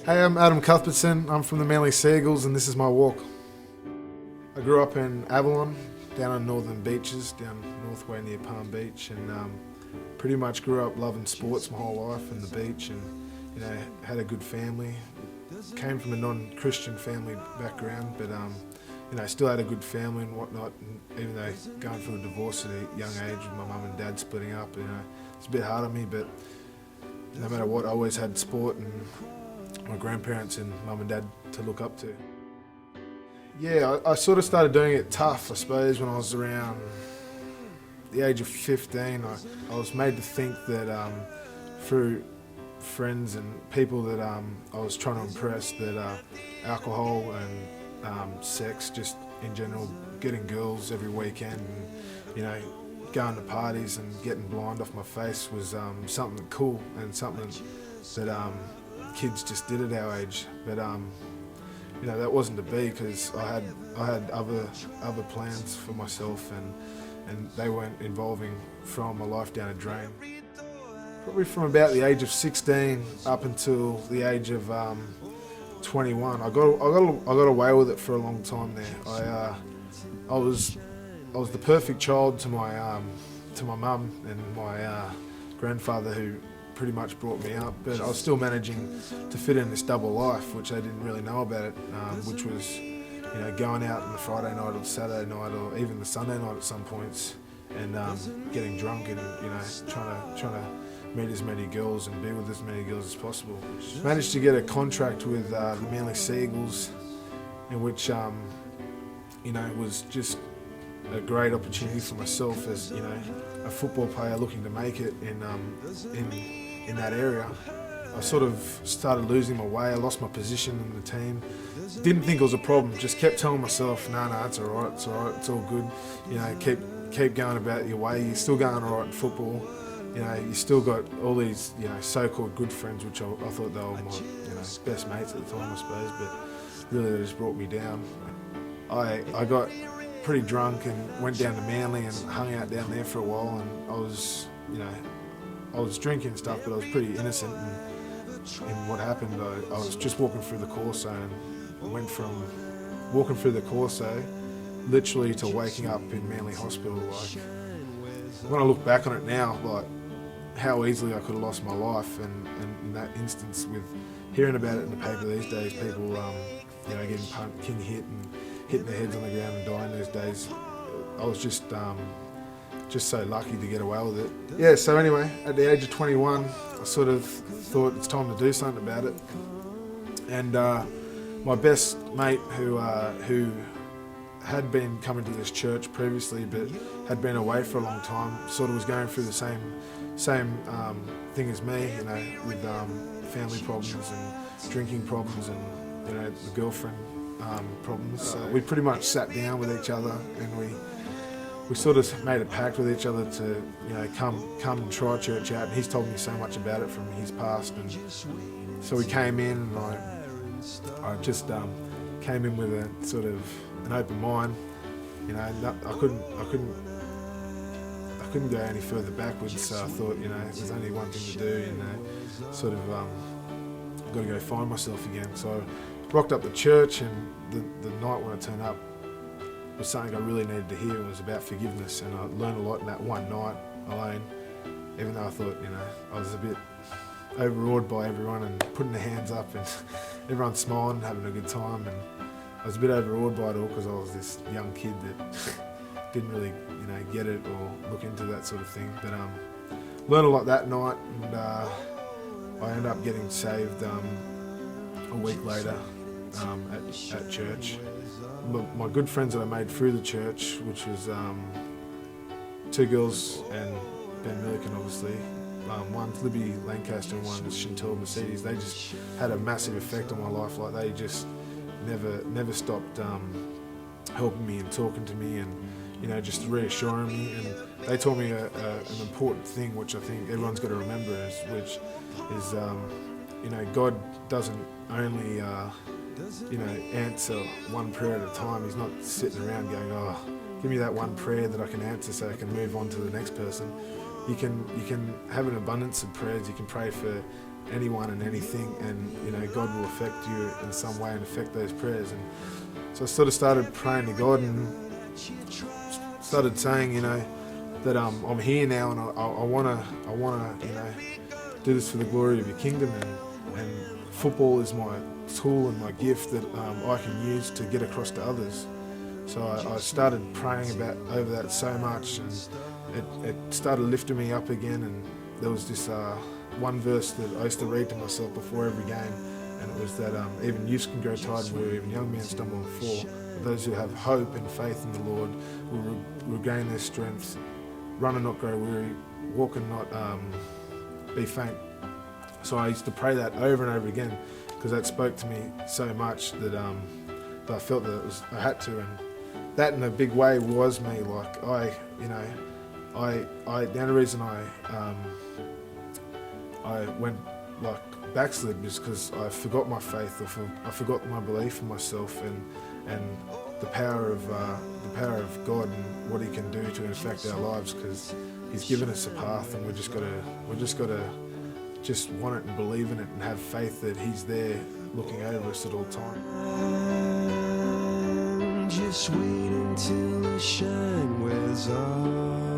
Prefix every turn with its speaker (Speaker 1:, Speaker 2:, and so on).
Speaker 1: Hey, I'm Adam Cuthbertson. I'm from the Manly Seagulls and this is my walk. I grew up in Avalon, down on Northern Beaches, down north way near Palm Beach, and pretty much grew up loving sports my whole life and the beach, and had a good family. Came from a non-Christian family background, but still had a good family and whatnot, and even though going through a divorce at a young age with my mum and dad splitting up, it's a bit hard on me, but no matter what, I always had sport and my grandparents and mum and dad to look up to. Yeah, I sort of started doing it tough, I suppose, when I was around the age of 15. I was made to think that through friends and people that I was trying to impress, that alcohol and sex, just in general, getting girls every weekend and going to parties and getting blind off my face was something cool and something that kids just did at our age. But that wasn't to be, because I had other plans for myself, and they weren't involving throwing my life down a drain. Probably from about the age of 16 up until the age of 21, I got away with it for a long time there. I was the perfect child to my mum and my grandfather, who pretty much brought me up, but I was still managing to fit in this double life, which I didn't really know about it, which was going out on the Friday night or the Saturday night or even the Sunday night at some points, and getting drunk and trying to meet as many girls and be with as many girls as possible. Managed to get a contract with the Manly Seagulls, in which was just a great opportunity for myself as a football player looking to make it in that area. I sort of started losing my way. I lost my position in the team. Didn't think it was a problem. Just kept telling myself, no, it's all right. It's all right. It's all good. Keep going about your way. You're still going all right in football. You still got all these so-called good friends, which I thought they were my best mates at the time, I suppose. But really, they just brought me down. I got pretty drunk and went down to Manly and hung out down there for a while, and I was drinking and stuff, but I was pretty innocent in what happened. I was just walking through the Corso, and I went from walking through the Corso literally to waking up in Manly Hospital. Like, when I look back on it now, like how easily I could have lost my life, and in that instance, with hearing about it in the paper these days, people getting punched, getting hit and hitting their heads on the ground and dying those days, I was just so lucky to get away with it. Yeah, so anyway, at the age of 21, I sort of thought it's time to do something about it. And my best mate, who had been coming to this church previously but had been away for a long time, sort of was going through the same thing as me, with family problems and drinking problems and the girlfriend problems. So we pretty much sat down with each other, and we sort of made a pact with each other to come and try church out. And he's told me so much about it from his past, and so we came in, and I just came in with a sort of an open mind. I couldn't go any further backwards, so I thought there's only one thing to do, sort of got to go find myself again. So I rocked up the church, and the night when I turned up was something I really needed to hear. It was about forgiveness, and I learned a lot in that one night alone, even though I thought I was a bit overawed by everyone and putting their hands up and everyone smiling and having a good time, and I was a bit overawed by it all because I was this young kid that didn't really get it or look into that sort of thing. But learned a lot that night, and I ended up getting saved a week later at church. My good friends that I made through the church, which was two girls and Ben Milliken, obviously. One's Libby Lancaster and one's Chantel Mercedes. They just had a massive effect on my life. Like, they just never stopped helping me and talking to me, and just reassuring me. And they taught me an important thing, which I think everyone's got to remember, which is God doesn't only answer one prayer at a time. He's not sitting around going, oh, give me that one prayer that I can answer so I can move on to the next person. You can have an abundance of prayers. You can pray for anyone and anything, and God will affect you in some way and affect those prayers. And so I sort of started praying to God and started saying, you know, that I'm here now and I wanna, you know, do this for the glory of your kingdom, and football is my tool and my gift that I can use to get across to others. So I started praying over that so much, and it started lifting me up again. And there was this one verse that I used to read to myself before every game, and it was that even youths can grow tired and weary, even young men stumble and fall. But those who have hope and faith in the Lord will regain their strength, run and not grow weary, walk and not be faint. So I used to pray that over and over again, because that spoke to me so much that I felt that I had to. And that in a big way was me. Like the only reason I went like backslid was because I forgot my faith, or I forgot my belief in myself and the power of God and what He can do to affect our lives, because He's given us a path, and we just gotta want it and believe in it and have faith that He's there looking over us at all times.
Speaker 2: Just wait until the shine wears off.